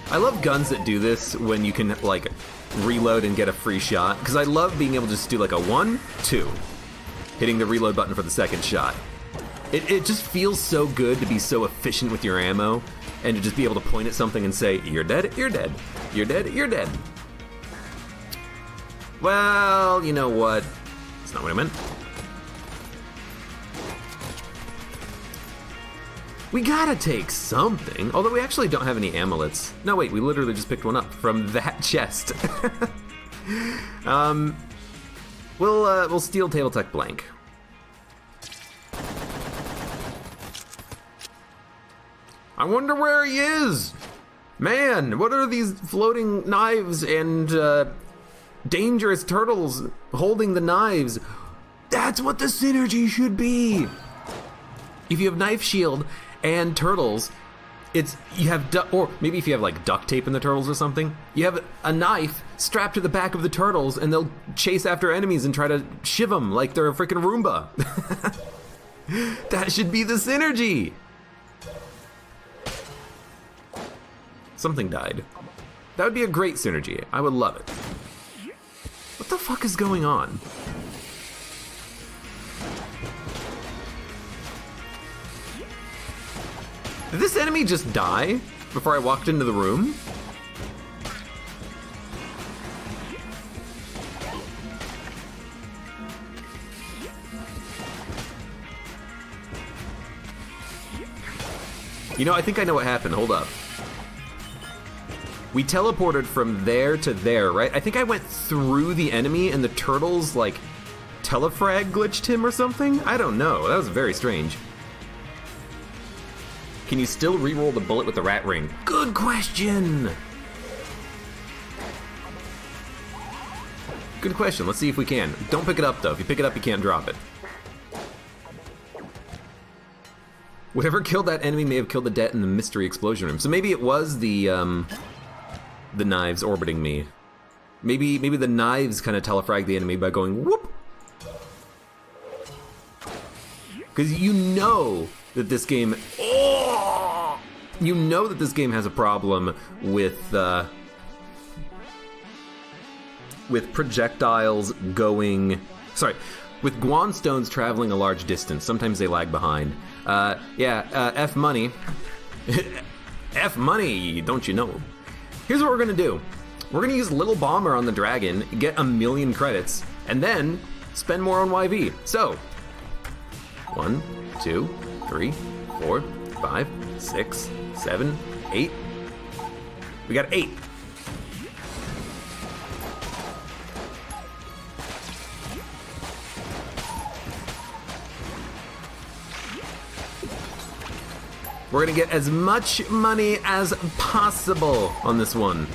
I love guns that do this when you can, like, reload and get a free shot, because I love being able to just do, like, a 1, 2, hitting the reload button for the second shot. It just feels so good to be so efficient with your ammo, and to just be able to point at something and say, you're dead, you're dead, you're dead, you're dead. Well, you know what? That's not what I meant. We gotta take something, although we actually don't have any amulets. No, wait, we literally just picked one up from that chest. We'll steal Table Tech Blank. I wonder where he is. Man, what are these floating knives and dangerous turtles holding the knives? That's what the synergy should be. If you have knife shield and turtles, you have or maybe if you have like duct tape in the turtles or something, you have a knife strapped to the back of the turtles, and they'll chase after enemies and try to shiv them like they're a freaking Roomba. That should be the synergy. Something died. That would be a great synergy. I would love it. What the fuck is going on? Did this enemy just die before I walked into the room? You know, I think I know what happened. Hold up. We teleported from there to there, right? I think I went through the enemy and the turtles, like, telefrag glitched him or something? I don't know. That was very strange. Can you still re-roll the bullet with the rat ring? Good question! Good question. Let's see if we can. Don't pick it up, though. If you pick it up, you can't drop it. Whatever killed that enemy may have killed the debt in the mystery explosion room. So maybe it was the knives orbiting me. Maybe the knives kind of telefrag the enemy by going whoop. Because you know that this game, you know that this game has a problem with projectiles going, with Guan stones traveling a large distance. Sometimes they lag behind. F money. F money, don't you know? Here's what we're gonna do. We're gonna use Little Bomber on the dragon, get 1,000,000 credits, and then spend more on YV. So, 1, 2, 3, 4, 5, 6, 7, 8. We got 8. We're gonna get as much money as possible on this one.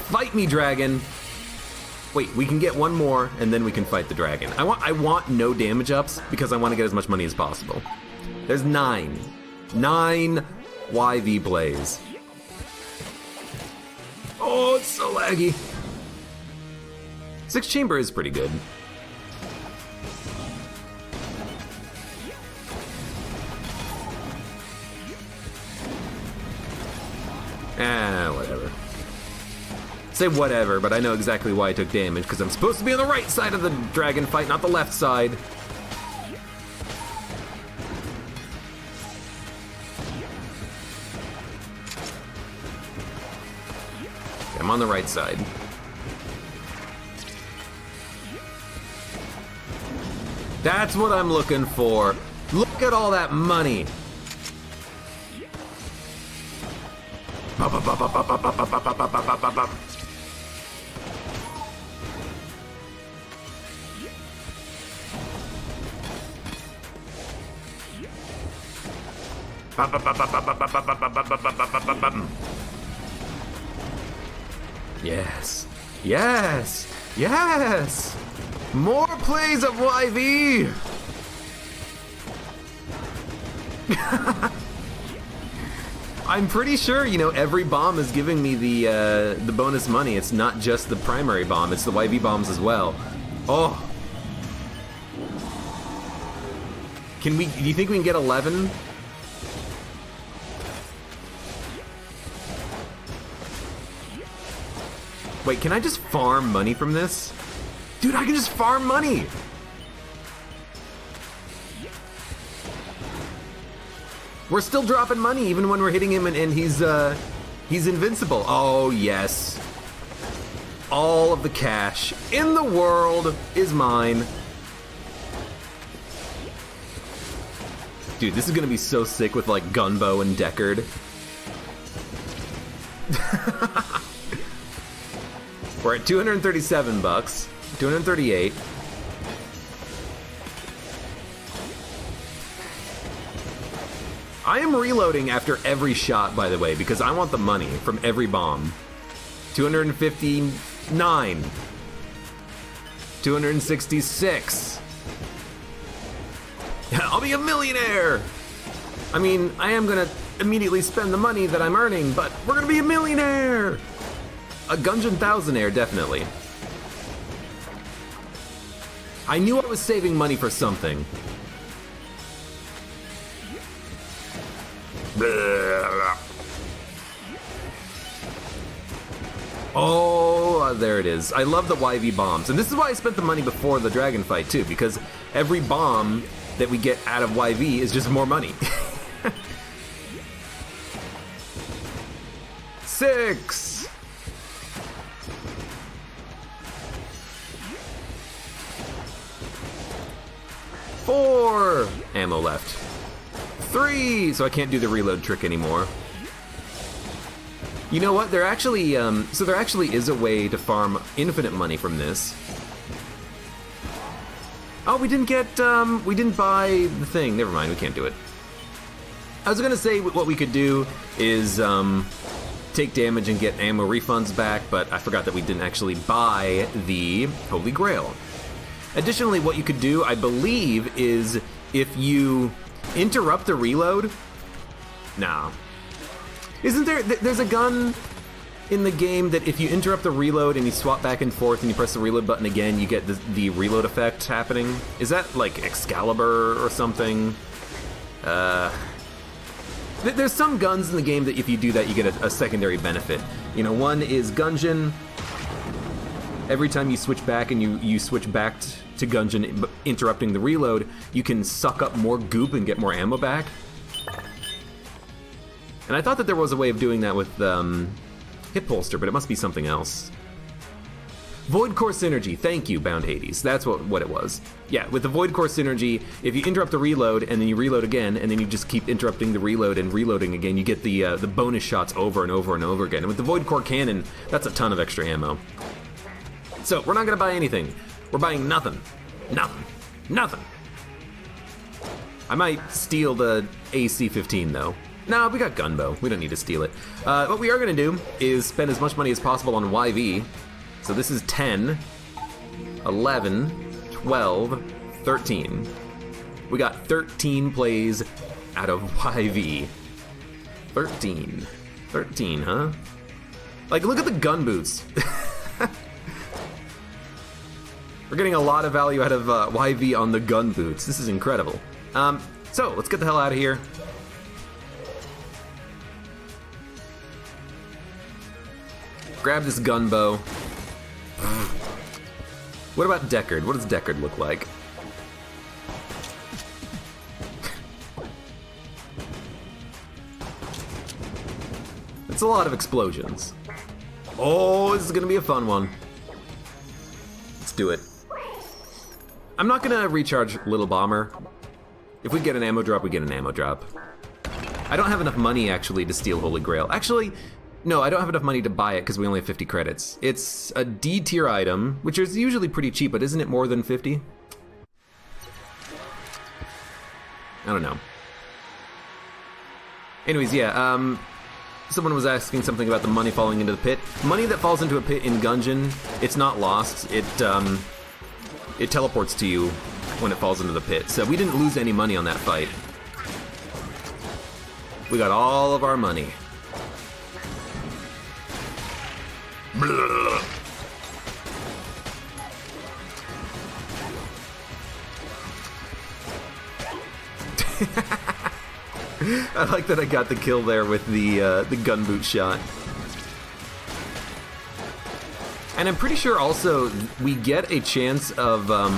Fight me, dragon. Wait, we can get one more, and then we can fight the dragon. I want no damage ups, because I want to get as much money as possible. There's 9. 9 YV plays. Oh, it's so laggy. 6 chamber is pretty good. Whatever. Say whatever, but I know exactly why I took damage, because I'm supposed to be on the right side of the dragon fight, not the left side. I'm on the right side. That's what I'm looking for. Look at all that money. Yes. Yes. Yes. More plays of YV. I'm pretty sure, you know, every bomb is giving me the bonus money. It's not just the primary bomb, it's the YV bombs as well. Oh. Do you think we can get 11? Wait, can I just farm money from this? Dude, I can just farm money! We're still dropping money even when we're hitting him and he's invincible. Oh, yes. All of the cash in the world is mine. Dude, this is gonna be so sick with like Gunbow and Deckard. We're at 237 bucks, 238. I am reloading after every shot, by the way, because I want the money from every bomb. 259. 266. I'll be a millionaire! I mean, I am gonna immediately spend the money that I'm earning, but we're gonna be a millionaire! A Gungeon thousandaire, definitely. I knew I was saving money for something. Oh, there it is. I love the YV bombs. And this is why I spent the money before the dragon fight, too, because every bomb that we get out of YV is just more money. 6! Four! Ammo left. 3! So I can't do the reload trick anymore. You know what? There actually is a way to farm infinite money from this. Oh, we didn't buy the thing. Never mind, we can't do it. I was gonna say what we could do is take damage and get ammo refunds back, but I forgot that we didn't actually buy the Holy Grail. Additionally, what you could do, I believe, is if you interrupt the reload. No. Isn't there's a gun in the game that if you interrupt the reload and you swap back and forth and you press the reload button again, you get the reload effect happening? Is that like Excalibur or something? There's some guns in the game that if you do that, you get a secondary benefit. You know, one is Gungeon. Every time you switch back and you switch back to Gungeon, interrupting the reload, you can suck up more goop and get more ammo back. And I thought that there was a way of doing that with Hip Holster, but it must be something else. Void Core Synergy, thank you, Bound Hades. That's what it was. Yeah, with the Void Core Synergy, if you interrupt the reload and then you reload again, and then you just keep interrupting the reload and reloading again, you get the bonus shots over and over and over again. And with the Void Core Cannon, that's a ton of extra ammo. So, we're not gonna buy anything. We're buying nothing. Nothing. Nothing. I might steal the AC-15 though. No, we got Gunbow. We don't need to steal it. What we are going to do is spend as much money as possible on YV. So this is 10, 11, 12, 13. We got 13 plays out of YV. 13. 13, huh? Like, look at the gun boots. We're getting a lot of value out of YV on the gun boots. This is incredible. So, let's get the hell out of here. Grab this gun bow. What about Deckard? What does Deckard look like? It's a lot of explosions. Oh, this is gonna be a fun one. Let's do it. I'm not gonna recharge Little Bomber. If we get an ammo drop, we get an ammo drop. I don't have enough money, actually, to steal Holy Grail. Actually, no, I don't have enough money to buy it because we only have 50 credits. It's a D tier item, which is usually pretty cheap, but isn't it more than 50? I don't know. Anyways, yeah, someone was asking something about the money falling into the pit. Money that falls into a pit in Gungeon, it's not lost. It teleports to you when it falls into the pit. So we didn't lose any money on that fight. We got all of our money. Blah. I like that I got the kill there with the gun boot shot. And I'm pretty sure also we get a chance of oh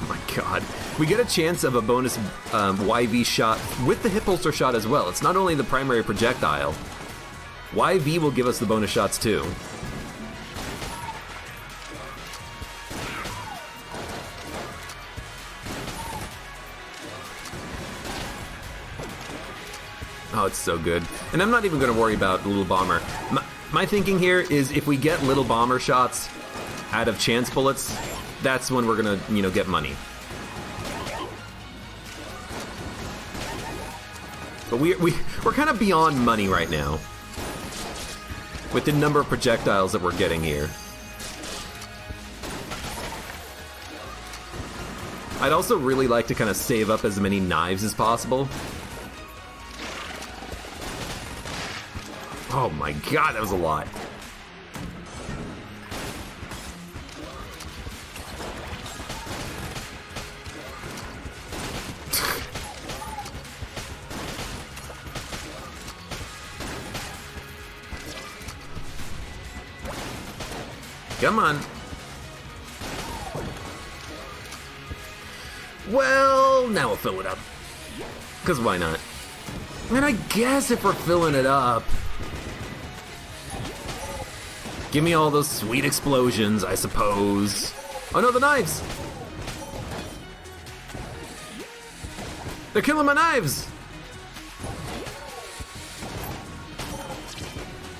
my god. We get a chance of a bonus YV shot with the hip holster shot as well. It's not only the primary projectile. YV will give us the bonus shots too. Oh, it's so good. And I'm not even going to worry about Little Bomber. My thinking here is if we get Little Bomber shots out of chance bullets, that's when we're going to, you know, get money. But we're kind of beyond money right now with the number of projectiles that we're getting here. I'd also really like to kind of save up as many knives as possible. Oh my god, that was a lot. Come on. Well, now we'll fill it up. Because why not? And I guess if we're filling it up, give me all those sweet explosions, I suppose. Oh no, the knives! They're killing my knives!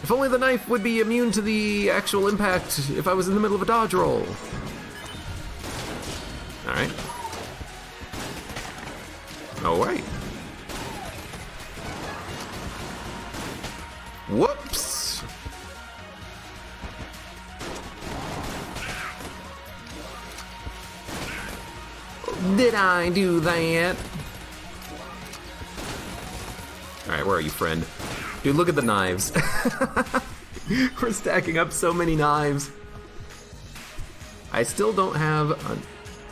If only the knife would be immune to the actual impact if I was in the middle of a dodge roll. Alright. Alright. Whoops! Did I do that? Alright, where are you, friend? Dude, look at the knives. We're stacking up so many knives. I still don't have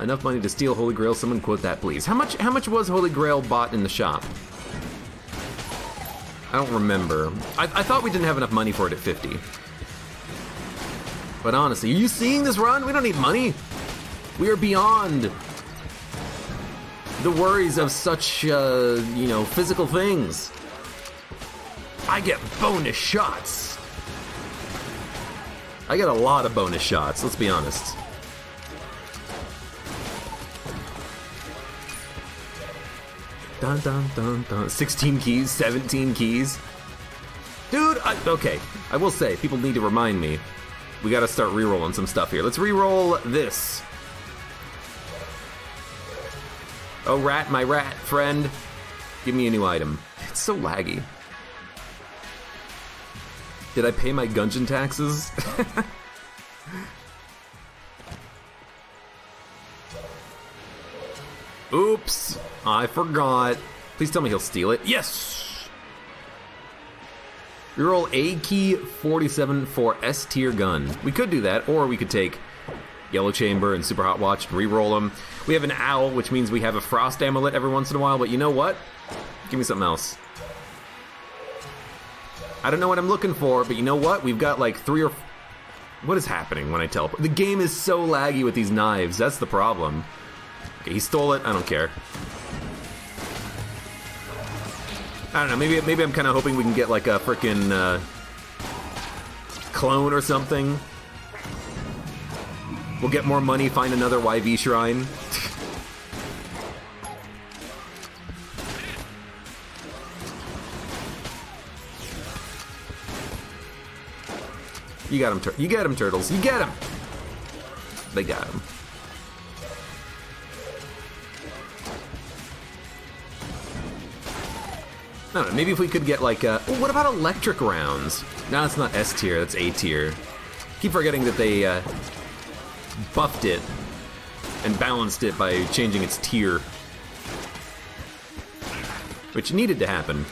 enough money to steal Holy Grail. Someone quote that, please. How much was Holy Grail bought in the shop? I don't remember. I thought we didn't have enough money for it at 50. But honestly, are you seeing this run? We don't need money. We are beyond the worries of such, you know, physical things. I get bonus shots. I get a lot of bonus shots, let's be honest. Dun dun dun dun. 16 keys, 17 keys. Dude, okay. I will say, people need to remind me. We gotta start re-rolling some stuff here. Let's re-roll this. Oh, rat, my rat friend. Give me a new item. It's so laggy. Did I pay my Gungeon taxes? Oops, I forgot. Please tell me he'll steal it. Yes! Reroll A key 47 for S tier gun. We could do that, or we could take Yellow Chamber and Super Hot Watch and reroll them. We have an Owl, which means we have a Frost Amulet every once in a while, but you know what? Give me something else. I don't know what I'm looking for, but you know what? We've got like 3 or... What is happening when I teleport? The game is so laggy with these knives. That's the problem. Okay, he stole it. I don't care. I don't know. Maybe I'm kind of hoping we can get like a frickin' clone or something. We'll get more money, find another YV shrine. You got him, you get him, turtles. You get him. They got him. I don't know, maybe if we could get like oh, what about electric rounds? No, it's not S tier, that's A tier. Keep forgetting that they buffed it and balanced it by changing its tier. Which needed to happen.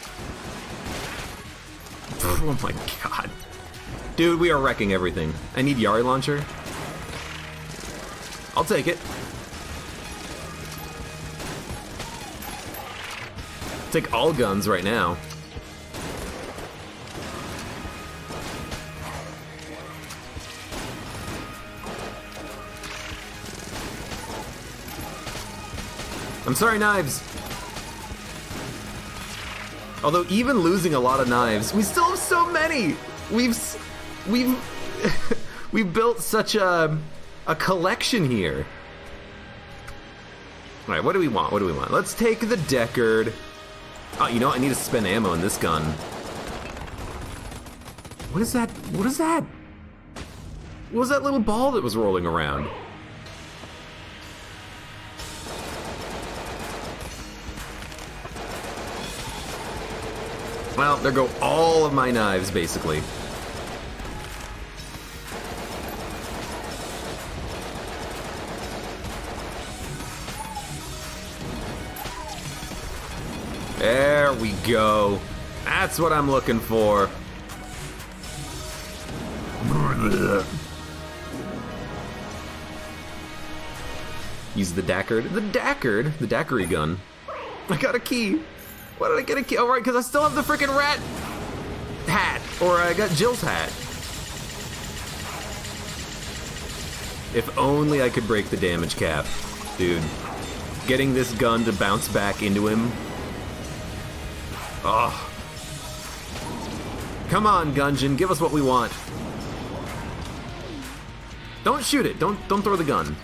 Oh my god. Dude, we are wrecking everything. I need Yari Launcher. I'll take it. Take all guns right now. I'm sorry, knives. Although even losing a lot of knives, we still have so many. We've we've built such a collection here. All right, what do we want? What do we want? Let's take the Deckard. Oh, you know what? I need to spend ammo in this gun. What is that? What is that? What was that little ball that was rolling around? Well, there go all of my knives, basically. There we go. That's what I'm looking for. Use the Deckard. The Deckard? The Daiquiri gun. I got a key. Why did I get a key? Oh, right, because I still have the freaking rat hat. Or I got Jill's hat. If only I could break the damage cap. Dude. Getting this gun to bounce back into him. Oh. Come on, Gungeon, give us what we want. Don't shoot it. Don't throw the gun.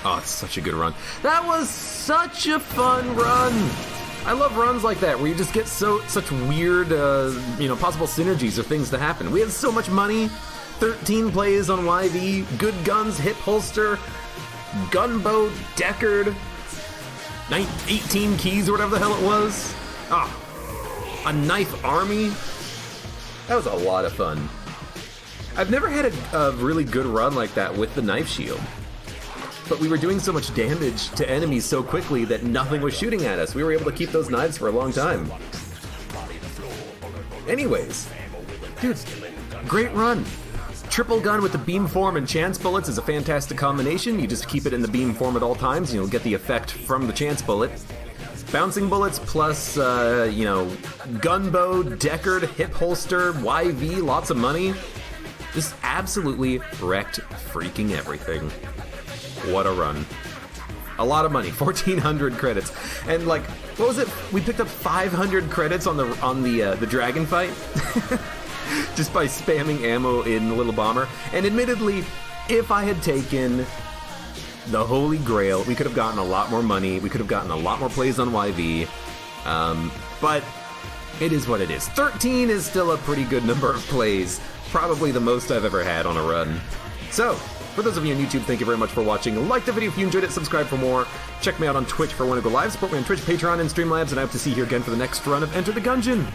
Oh, it's such a good run. That was such a fun run. I love runs like that where you just get such weird, possible synergies or things to happen. We had so much money. 13 plays on YV, good guns, hip holster, gunboat, Deckard, 18 keys or whatever the hell it was. Ah, a knife army. That was a lot of fun. I've never had a really good run like that with the knife shield. But we were doing so much damage to enemies so quickly that nothing was shooting at us. We were able to keep those knives for a long time. Anyways, dude, great run. Triple gun with the beam form and chance bullets is a fantastic combination. You just keep it in the beam form at all times and you'll get the effect from the chance bullet. Bouncing bullets plus, gunbow, Deckard, hip holster, YV, lots of money. Just absolutely wrecked freaking everything. What a run. A lot of money, 1,400 credits. And like, what was it? We picked up 500 credits on the dragon fight. Just by spamming ammo in the little bomber. And admittedly, if I had taken the Holy Grail, we could have gotten a lot more money. We could have gotten a lot more plays on YV. But it is what it is. 13 is still a pretty good number of plays probably the most I've ever had on a run. So, for those of you on YouTube, thank you very much for watching. Like the video if you enjoyed it, subscribe for more. Check me out on Twitch for when I go live, support me on Twitch, Patreon, and Streamlabs, and I hope to see you here again for the next run of Enter the Gungeon.